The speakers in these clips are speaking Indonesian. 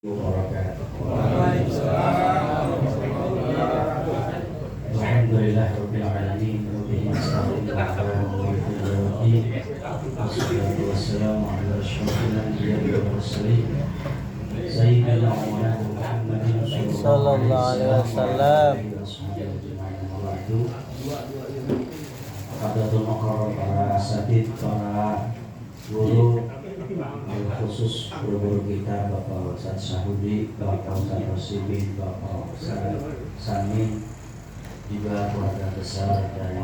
Alhamdulillahirabbil alamin wabihi nasta'in wassalatu wassalamu ala asyrofil anbiya'i wal mursalin sayyidina Muhammadin sallallahu alaihi wasallam. Hadatul mukarram, para asatidz, para guru, khusus guru-guru kita, Bapak Ustadz Syahudi, Bapak Ustadz Rosibin, Bapak Ustadz Samin, juga keluarga besar dari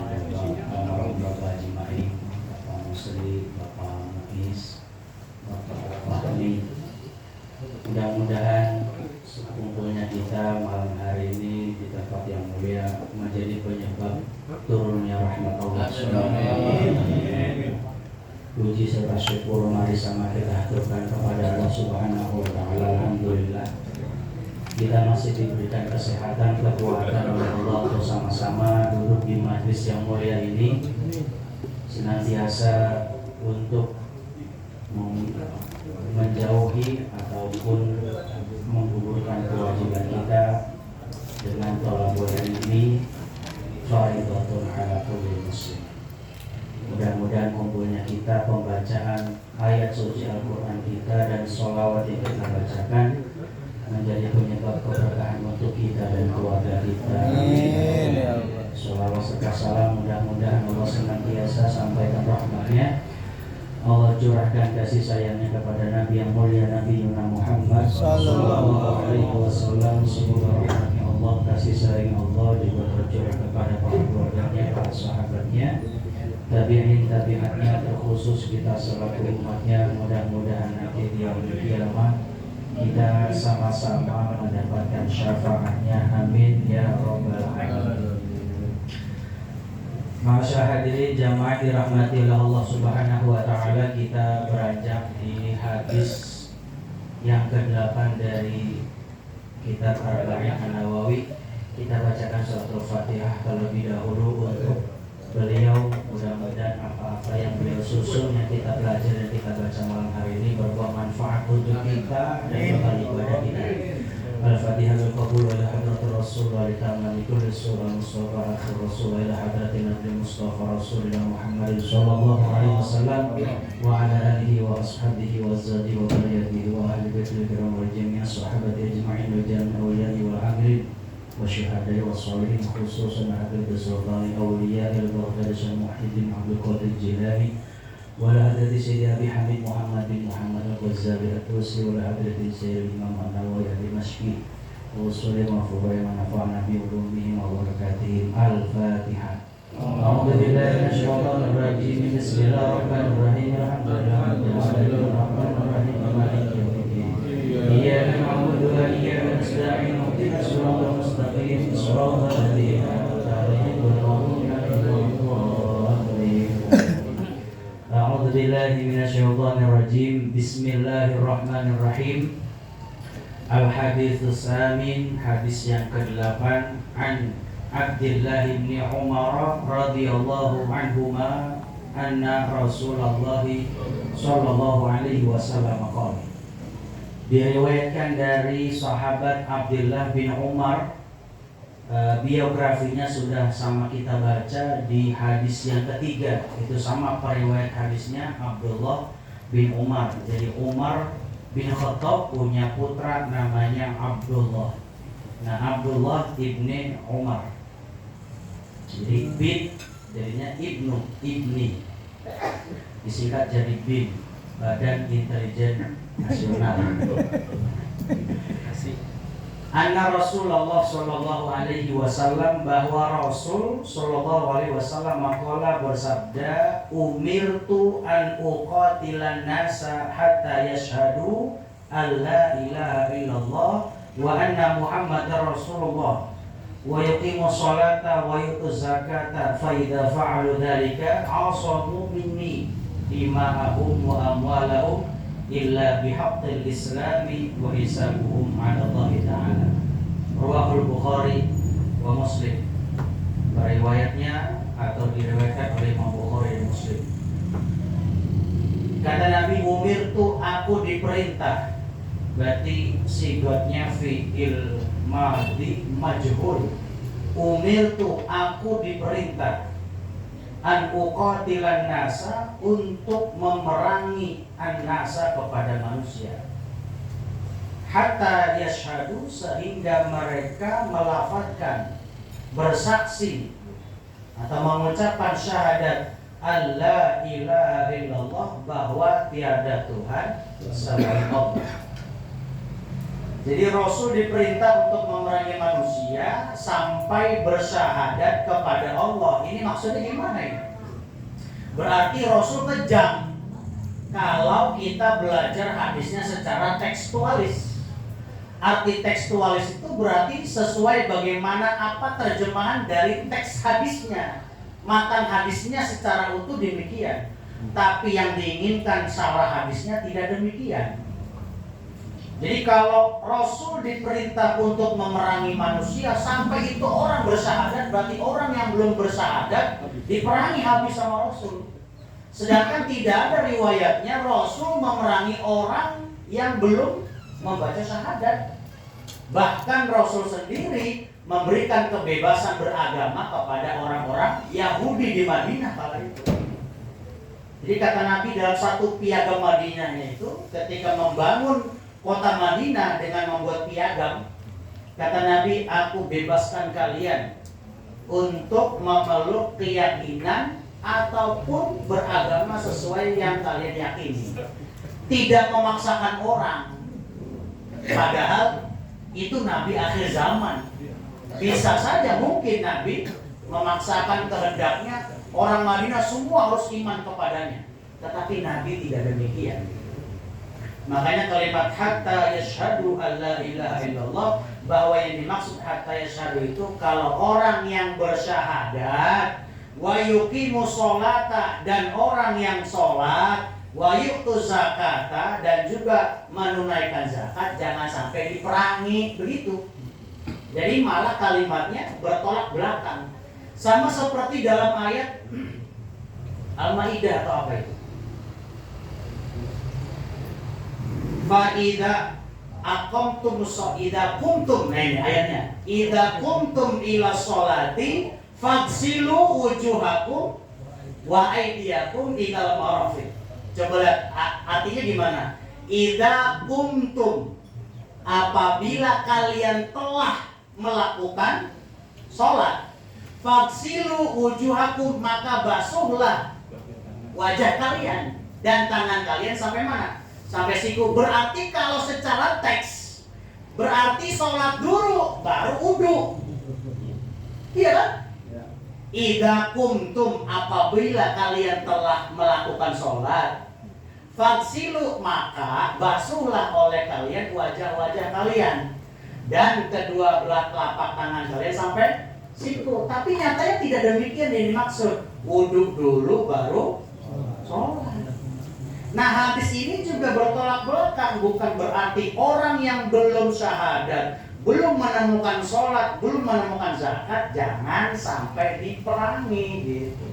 Bapak Haji Maing, Bapak Musri, Bapak Muiz, Bapak Fahmi. Mudah-mudahan kumpulnya kita malam hari ini di tempat yang mulia menjadi penyebab turunnya rahmat Allah Subhanahu. Puji serta syukur mari sama kita haturkan kepada Allah Subhanahu wa taala. Alhamdulillah kita masih diberikan kesehatan, kekuatan oleh Allah untuk sama-sama duduk di majlis yang mulia ini, senantiasa untuk menjauhi ataupun menggugurkan kewajiban kita dengan thalabul ilmi fardhatun ala kulli muslim. Mudah-mudahan kumpulnya kita, pembacaan ayat suci Al-Quran kita dan sholawat yang kita bacakan menjadi penyebab keberkahan untuk kita dan keluarga kita. Amin. Sholawat serta salam mudah-mudahan Allah senantiasa sampaikan rahmatnya, Allah curahkan kasih sayangnya kepada Nabi yang mulia, Nabi Muhammad sallallahu alaihi wasallam. Semoga rahmatnya Allah, kasih sayang Allah juga tercurah kepada para keluarganya, para sahabatnya, tabi'in-tabi'atnya, terkhusus kita selaku umatnya. Mudah-mudahan nanti di yaumul qiyamah kita sama-sama mendapatkan syafaatnya. Amin ya rabbal alamin. Masyaallah hadirin jamaah dirahmati oleh Allah Subhanahu wa taala, kita beranjak di hadis yang ke-8 dari kitab Arba'in An-Nawawi. Kita bacakan surat Al-Fatihah terlebih dahulu untuk beliau. Mudah-mudahan apa-apa yang beliau susun, yang kita pelajari dan kita baca malam hari ini berbuah manfaat untuk kita dan bekal ibadah kita. Al-Fatihah al-Qabul ila hadratir Rasul wa litamani kulli surah Mustafa akhir Rasul ila hadratin Nabi Mustafa Rasulullah Muhammad sallallahu alaihi wasallam wa ala alihi wa ashabihi wa zadi wa bariyatihi wa ahli baitil kiram wal jami'a sahabati ajma'in wa jami'a awliyai wal amrin wa syuhadai wa sholihin, khususan Habib Sultan Awliya al-Baghdadi Muhyiddin Abdul Qadir Jilani wala hadrati Sayyidi Abi Hamid Muhammad bin Muhammad al-Ghazali at-Tusi wala hadrati Sayyidi Imam An-Nawawi al-Dimashqi wa usulih wa fubai wa nafa'na bi ulumihim wa barakatihim. Al-Fatihah. A'udzu billahi minasy syaithanir rajim. Bismillahirrahmanirrahim. Alhamdulillahirabbil alamin. Maliki yaumiddin. Iyyaka na'budu wa iyyaka nasta'in. Ihdinas siratal mustaqim. Shiratal ladzina an'amta 'alaihim ghairil maghdubi 'alaihim waladdallin. A'udzu billahi minasyaitonir rajim. Bismillahirrahmanirrahim. Al-hadits samin, hadis yang ke-8, an Abdullah bin Umar radhiyallahu anhuma anna Rasulullah sallallahu alaihi wasallam qala. Diriwayatkan dari sahabat Abdullah bin Umar. Biografinya sudah sama kita baca di hadis yang ketiga. Itu sama periwayat hadisnya Abdullah bin Umar. Jadi Umar bin Khattab punya putra namanya Abdullah. Nah, Abdullah ibni Umar. Jadi bin jadinya ibni. Disingkat jadi BIN, Badan Intelijen Nasional. Anna Rasulullah sallallahu alaihi wasallam, bahwa Rasul sallallahu alaihi wasallam maqala bersabda, umirtu an uqatilan nasa hatta yashhadu alla ilaha illallah wa anna muhammadar rasulullah wa yuqimus salata wa yutuz zakata fa idza fa'alu dzalika asamu minni dima'ahum wa amwalahum illa bihaqqil islami wa hisabuhum 'ala Allah ta'ala. Rawahul Bukhari wa Muslim. Riwayatnya atau diriwayatkan oleh Imam Bukhari dan Muslim. Kata Nabi, umirtu, aku diperintah berarti sigotnya fi'il madhi majhul. Umirtu, aku diperintah, an uqatilan nasa, untuk memerangi an-nasa kepada manusia, hatta yashhadu, sehingga mereka melafadzkan, bersaksi atau mengucapkan syahadat alla ilaha illallah, bahwa tiada Tuhan selain Allah. Jadi Rasul diperintah untuk memerangi manusia sampai bersyahadat kepada Allah. Ini maksudnya gimana ini? Berarti Rasul kejam kalau kita belajar hadisnya secara tekstualis. Arti tekstualis itu berarti sesuai bagaimana apa terjemahan dari teks hadisnya. Matan hadisnya secara utuh demikian. Tapi yang diinginkan syarah hadisnya tidak demikian. Jadi kalau Rasul diperintah untuk memerangi manusia sampai itu orang bersyahadat, berarti orang yang belum bersyahadat diperangi habis sama Rasul. Sedangkan tidak ada riwayatnya Rasul memerangi orang yang belum membaca syahadat. Bahkan Rasul sendiri memberikan kebebasan beragama kepada orang-orang Yahudi di Madinah kala itu. Jadi kata Nabi dalam satu piagam Madinahnya itu, ketika membangun kota Madinah dengan membuat piagam, kata Nabi, aku bebaskan kalian untuk memeluk keyakinan ataupun beragama sesuai yang kalian yakini. Tidak memaksakan orang. Padahal itu Nabi akhir zaman. Bisa saja mungkin Nabi memaksakan kehendaknya orang Madinah semua harus iman kepadanya. Tetapi Nabi tidak demikian. Makanya kalimat hatta yashhadu alla ilaha illallah, bahwa yang dimaksud hatta yashhadu itu kalau orang yang bersyahadat, wa yuqimu sholata, dan orang yang sholat, wa yu'tu zakata, dan juga menunaikan zakat, jangan sampai diperangi, begitu. Jadi malah kalimatnya bertolak belakang. Sama seperti dalam ayat Al-Maidah atau apa itu? Fa'idha aqamtum idza qumtum, nah ini ayatnya, idza qumtum ila sholati faghsilu wujuhakum wa aydiyakum ilal marafiq. Coba lihat artinya gimana? Idza qumtum, apabila kalian telah melakukan sholat, faghsilu wujuhakum, maka basuhlah wajah kalian dan tangan kalian sampai mana? Sampai siku. Berarti kalau secara teks berarti sholat dulu baru wudu. Iya kan? Idza kuntum, apabila kalian telah melakukan sholat, faghsilu, maka basuhlah oleh kalian wajah-wajah kalian dan kedua belah telapak tangan kalian sampai siku. Tapi nyatanya tidak demikian yang dimaksud. Wudu dulu baru sholat. Nah, hadis ini juga bertolak belakang. Bukan berarti orang yang belum syahadat, belum menemukan sholat, belum menemukan zakat, jangan sampai diperangi gitu.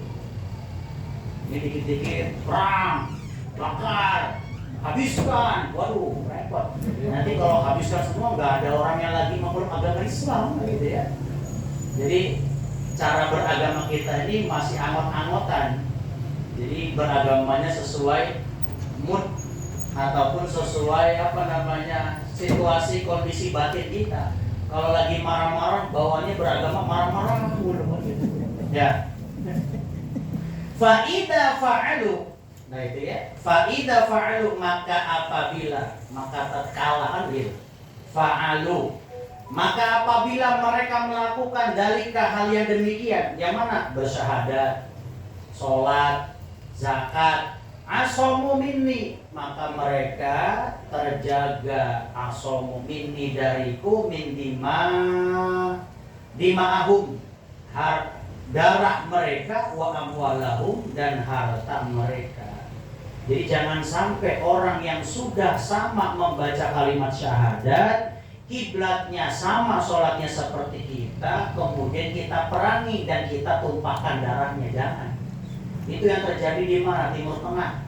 Ini dikit-dikit perang, bakar, habiskan. Waduh, repot. Nanti kalau habiskan semua, nggak ada orang yang lagi memeluk agama Islam gitu ya. Jadi cara beragama kita ini masih angot-angotan. Jadi beragamanya sesuai mood ataupun sesuai situasi kondisi batin kita. Kalau lagi marah-marah, bawaannya beragama marah-marah gitu. Ya. Fa'idha fa'alu, nah itu ya. Fa'idha fa'alu, maka apabila, maka tatkala fa'alu, maka apabila mereka melakukan dalika hal yang demikian, yang mana? Bersyahadat, sholat, zakat, asomu minni, maka mereka terjaga, asomu minni, dariku, min dima'ahum, darah mereka, wa amwalahum, dan harta mereka. Jadi jangan sampai orang yang sudah sama membaca kalimat syahadat, kiblatnya sama, sholatnya seperti kita, kemudian kita perangi dan kita tumpahkan darahnya, jangan. Itu yang terjadi di mana? Timur Tengah.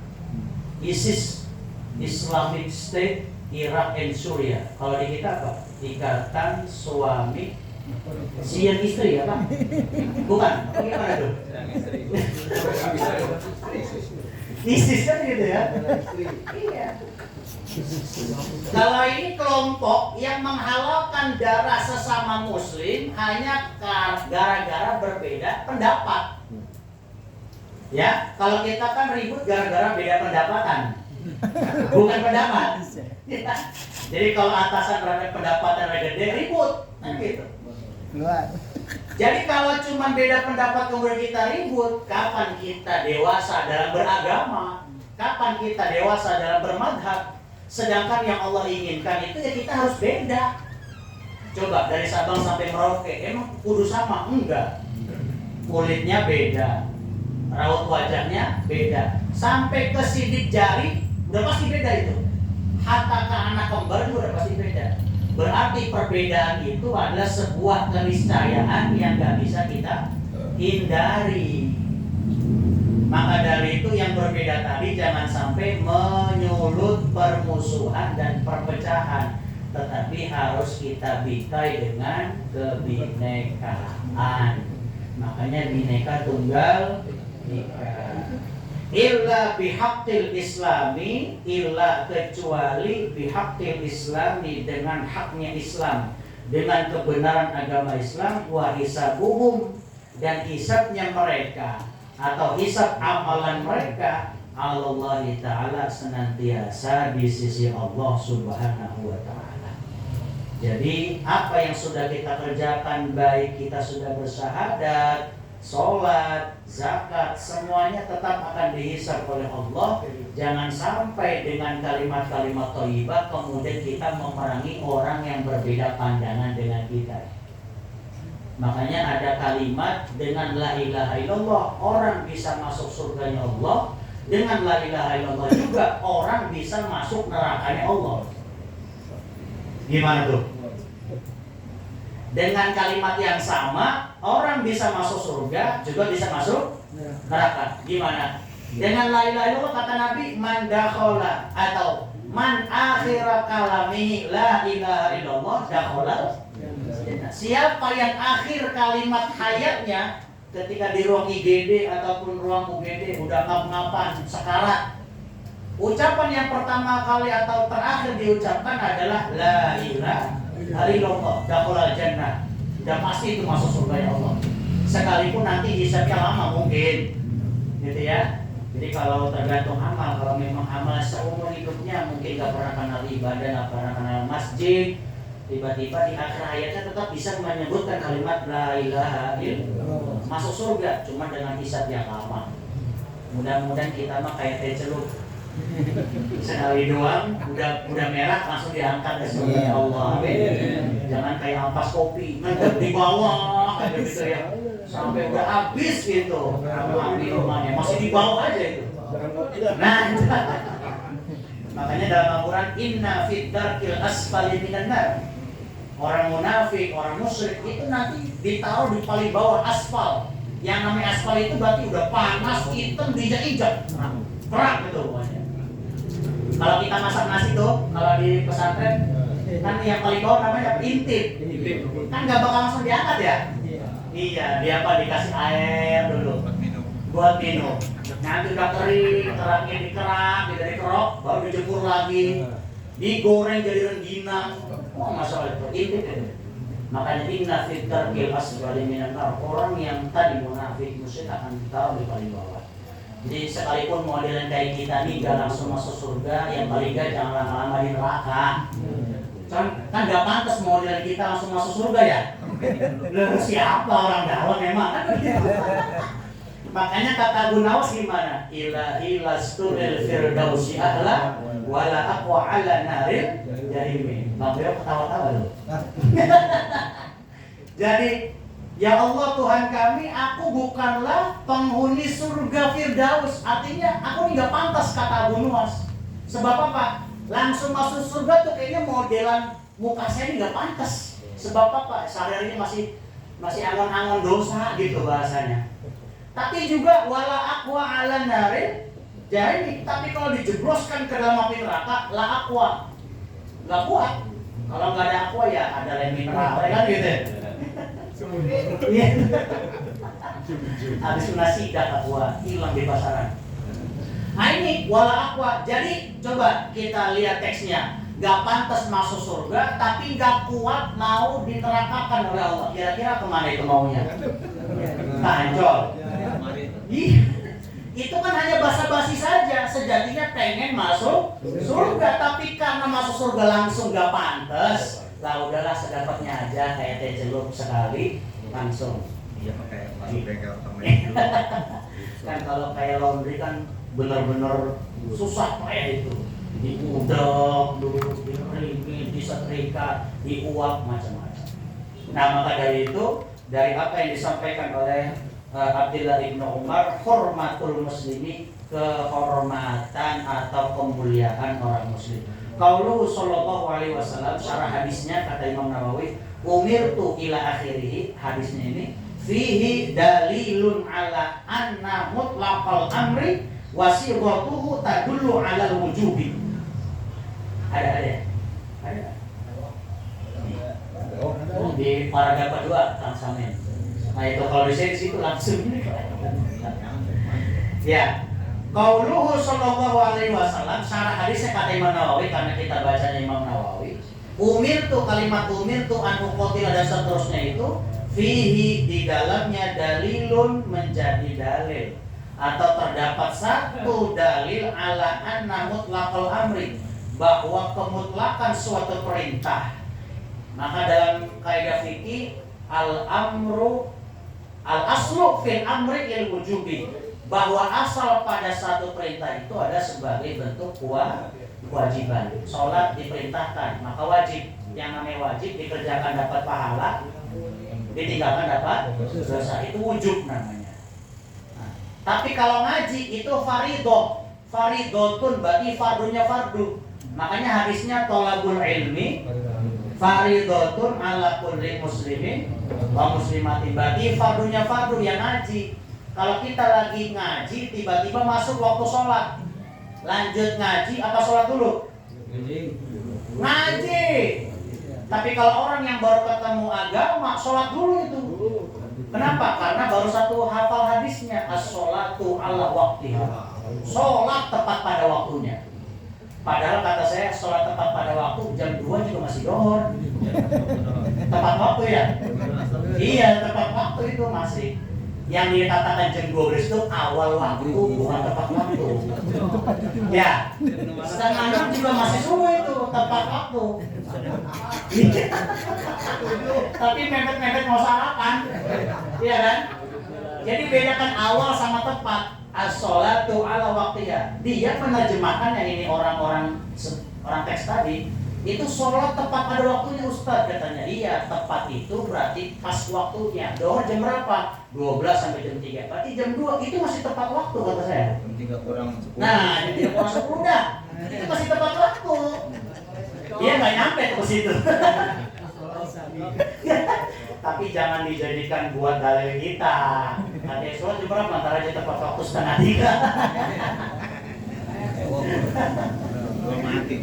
ISIS, Islamic State, Irak and Suria. Kalau di kita apa? Ikatan suami siang istri apa? Bukan? Bagaimana tuh? ISIS kan gitu ya? Iya. Kalau ini kelompok yang menghalalkan darah sesama muslim hanya gara-gara berbeda pendapat. Ya, kalau kita kan ribut gara-gara beda pendapatan, bukan pendapat. Ya. Jadi kalau atasan berada pendapatan gede ribut, kan gitu. Jadi kalau cuma beda pendapat kemudian kita ribut, kapan kita dewasa dalam beragama? Kapan kita dewasa dalam bermadhab? Sedangkan yang Allah inginkan itu ya kita harus beda. Coba dari Sabang sampai Merauke, emang kudu sama? Enggak. Kulitnya beda, raut wajahnya beda, sampai ke sidik jari udah pasti beda itu. Hatta ke anak kembar juga udah pasti beda. Berarti perbedaan itu adalah sebuah keniscayaan yang gak bisa kita hindari. Maka dari itu yang berbeda tadi jangan sampai menyulut permusuhan dan perpecahan, tetapi harus kita bikai dengan kebinekaan. Makanya Bhinneka Tunggal Ika. Illa bihaqqil islami, illa kecuali bihaqqil islami, dengan haknya Islam, dengan kebenaran agama Islam, wa hisabuhum, dan hisabnya mereka atau hisab amalan mereka Allah Ta'ala senantiasa di sisi Allah Subhanahu wa Ta'ala. Jadi apa yang sudah kita kerjakan, baik kita sudah bersyahadat, sholat, zakat, semuanya tetap akan dihisab oleh Allah. Jangan sampai dengan kalimat-kalimat thayyibah kemudian kita memerangi orang yang berbeda pandangan dengan kita. Makanya ada kalimat dengan la ilaha illallah orang bisa masuk surganya Allah, dengan la ilaha illallah juga orang bisa masuk nerakanya Allah. Gimana tuh? Dengan kalimat yang sama orang bisa masuk surga juga bisa masuk neraka. Gimana? Dengan la ilaha illallah kata Nabi, man dakhala atau man akhira kalamihi la ilaha illallah dakhala. Siapa yang akhir kalimat hayatnya ketika di ruang IGD ataupun ruang UGD udah ngap-ngapan sekarat, ucapan yang pertama kali atau terakhir diucapkan adalah la ilaha illallah dakhala jannah. Udah pasti itu masuk surga Allah. Sekalipun nanti hisabnya lama mungkin, gitu ya. Jadi kalau tergantung amal, kalau memang amal seumur hidupnya mungkin gak pernah kenal ibadah, gak pernah kenal masjid, tiba-tiba di akhir hayatnya tetap bisa menyebutkan kalimat la ilaha illallah, masuk surga, cuma dengan hisab yang lama. Mudah-mudahan kita mah kayak teh celup, sekali doang udah merah langsung diangkat ke surga Allah. Amin. Jangan kayak ampas kopi mantap di bawah kayak gitu ya, sampai udah habis gitu minumannya masih di bawah aja itu. Nah makanya dalam Al-Quran inna fid darkil asfali minan nar. Orang munafik, orang musyrik itu nanti ditaruh di paling bawah aspal. Yang namanya aspal itu berarti udah panas, hitam, diinjak-injak, kerak gitu pokoknya. Kalau kita masak nasi tuh, kalau di pesantren kan yang paling bawah namanya intip. Kan nggak bakal langsung diangkat ya? Iya, dia apa dikasih air dulu buat minum. Nanti udah kering, keraknya dikerak, dikerok, baru dijemur lagi, digoreng jadi rengginang. Oh masalah itu intip itu. Makanya inna fid darkil asfali minan nar. Orang yang tadi munafik musyrik akan ditaruh di paling bawah. Jadi sekalipun modelan kayak kita nih gak langsung masuk surga, yang paling gak jangan lama-lama di neraka. Kan gak pantas model kita langsung masuk surga ya. Lalu siapa orang dalam memang kan begitu. Makanya kata Abu Nawas gimana? Ilahi lasturil firdausi ahla wala aqwa ala naril jahimi. Bang Beo ketawa-tawa loh. Jadi ya Allah Tuhan kami, aku bukanlah penghuni surga Firdaus. Artinya aku tidak pantas kata Abu Nawas. Sebab apa? Langsung masuk surga tuh kayaknya modelan muka saya ini nggak pantas. Sebab apa? Sehari-harinya masih angon-angon dosa gitu bahasanya. Tapi juga wala aqwa ala narin jahimi. Tapi kalau dijebloskan ke dalam api neraka, la aqwa, nggak kuat. Kalau nggak ada aqua ya ada lem mineral, kan gitu. Iya. Habis nasi dah aqua hilang di pasaran. Nah ini wala aqua. Jadi coba kita lihat teksnya. Gak pantas masuk surga, tapi gak kuat mau diterakakan oleh Allah. Kira-kira kemana itu maunya? Tancol. Itu kan hanya basa-basi saja. Sejatinya pengen masuk surga, tapi karena masuk surga langsung gak pantas. Lah udahlah sedapatnya aja, kayak teh celup sekali langsung. Iya pakai masuk bengkel tambahin dulu. Kan kalau kayak laundry kan benar-benar susah kayak itu. Diudek dulu, dikeringin, disetrika, diuap, macam-macam. Nah maka dari itu, dari apa yang disampaikan oleh Abdullah ibnu Umar, hormatul muslimi, kehormatan atau kemuliaan orang muslim. Qauluhu sallallahu alaihi wasallam, syarah hadisnya kata Imam Nawawi, umirtu ila akhirih, hadisnya ini fihi dalilun ala anna mutlaqal amri wasighatuhu tadullu ala al-wujubi. Ada. Di paragraf kedua Kang Samen. Nah itu kalau di situ langsung ini. Ya. Qauluhu sallallahu alaihi wasallam, syarah hadisnya kata Imam Nawawi karena kita bacanya Imam Nawawi. Umirtu, kalimat umirtu an uqatila dan seterusnya itu fihi, di dalamnya dalilun menjadi dalil atau terdapat satu dalil ala anna mutlaqal amri, bahwa kemutlakan suatu perintah. Maka dalam kaidah fikih al-amru al-aslu fil amri il wujubi, bahwa asal pada satu perintah itu ada sebagai bentuk kewajiban. Salat diperintahkan, maka wajib. Yang namanya wajib dikerjakan dapat pahala, ditinggalkan dapat dosa. Itu wujub namanya. Nah, tapi kalau ngaji itu faridoh. Faridotun berarti fardunya fardu. Makanya hadisnya tolabul ilmi faridotun ala kulli muslimin wa muslimatin, berarti fardunya fardu yang ngaji. Kalau kita lagi ngaji tiba-tiba masuk waktu sholat, lanjut ngaji apa sholat dulu? Ngaji. Tapi kalau orang yang baru ketemu agama, sholat dulu itu. Kenapa? Karena baru satu hafal hadisnya, as-sholatu ala waqtiha. Sholat tepat pada waktunya. Padahal kata saya sholat tepat pada waktu jam 2 juga masih dohor. Tepat waktu ya? Iya, tepat waktu itu masih. Yang dikatakan jam 12 itu awal waktu, bukan tepat waktu. Ya, setengah 6 juga masih subuh itu, tepat waktu. Tapi mepet-mepet mau sarapan. Iya kan? Jadi bedakan awal sama tepat. As-sholatu ala waqtiha. Dia menerjemahkan yang ini orang teks tadi. Itu sholat tepat pada waktunya Ustaz, katanya. Iya, tepat itu berarti pas waktunya. Doa jam berapa? 12 sampai jam 3. Berarti jam 2 itu masih tepat waktu kata saya. Jam 3 kurang 10. Nah, jam 3 kurang 10 dah. Itu masih tepat waktu. Dia nggak nyampe ke situ. Tapi jangan dijadikan buat dalil kita. Nanti sholat jam berapa? Ntar aja tepat waktu setengah 3.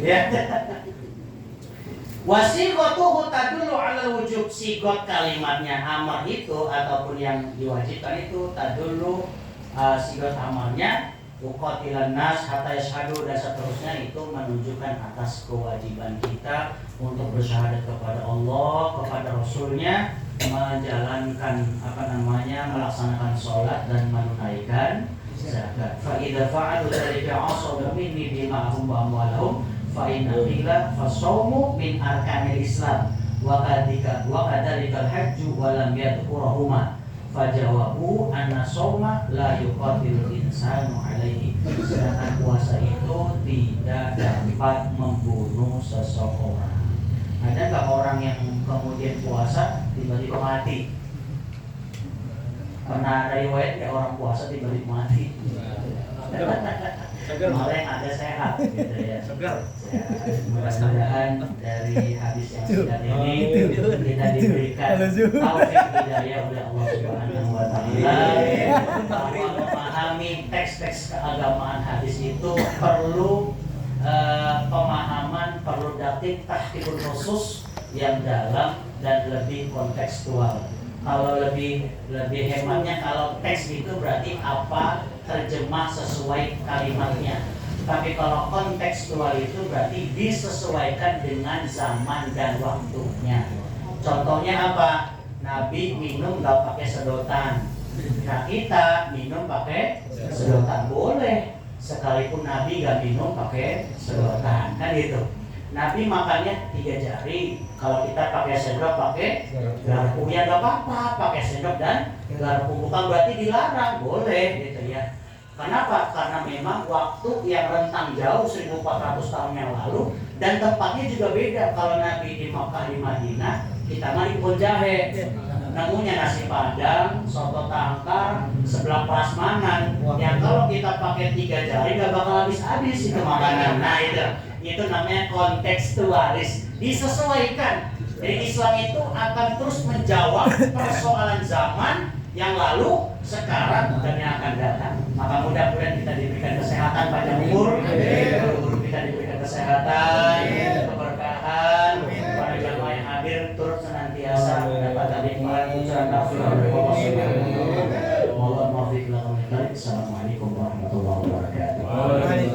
Ya. Wasighatuhu tadullu 'ala wujub. Sigot kalimatnya amar itu ataupun yang diwajibkan itu tadullu, sigot amarnya uqatilan nas hatta yashhadu dan seterusnya itu menunjukkan atas kewajiban kita untuk bersyahadat kepada Allah, kepada Rasulnya, menjalankan melaksanakan sholat dan menunaikan zakat. Fa idza fa'alu dzalika 'asamu minni bima'hum wa amwalahum fa inna qila fasawmu min arkanil Islam wa kadzalikal hajju wa lam yadhkurahuma fajawabu anna sawma la yuqatilul insanu alaihi. Sedangkan puasa itu tidak dapat membunuh seseorang. Ada nggak orang yang kemudian puasa tiba-tiba mati? Pernah ada riwayat ya orang puasa tiba-tiba mati? Malah yang ada sehat gitu ya. Mudah-mudahan dari hadis yang sudah ini kita diberikan taufik hidayah oleh Allah Subhanahu wa taala bahwa memahami teks-teks keagamaan hadis itu perlu pemahaman perlu tahqiqul khusus yang dalam dan lebih kontekstual. Kalau lebih hematnya kalau teks itu berarti apa terjemah sesuai kalimatnya. Tapi kalau kontekstual itu berarti disesuaikan dengan zaman dan waktunya. Contohnya apa? Nabi minum nggak pakai sedotan. Nah kita minum pakai sedotan boleh. Sekalipun Nabi nggak minum pakai sedotan, kan gitu. Nabi makannya 3 jari. Kalau kita pakai sendok, pakai garpu ya nggak apa-apa. Pakai sendok dan garpu bukan berarti dilarang, boleh gitu ya. Kenapa? Karena memang waktu yang rentang jauh 1400 tahun yang lalu dan tempatnya juga beda. Kalau Nabi di Makkah di Madinah, kita mah di kebun jahe. Namunnya nasi padang, soto tangkar, sebelah prasmanan. Yang kalau kita pakai 3 jari nggak bakal habis-habis itu makanan. Nah itu namanya kontekstualis, disesuaikan. Jadi Islam itu akan terus menjawab persoalan zaman yang lalu, sekarang dan yang akan datang. Maka mudah-mudahan kita diberikan kesehatan, panjang umur, guru-guru kita diberikan kesehatan, keberkahan, para jamaah yang hadir turut senantiasa mendapat nikmat ucapan Assalamualaikum warahmatullahi wabarakatuh.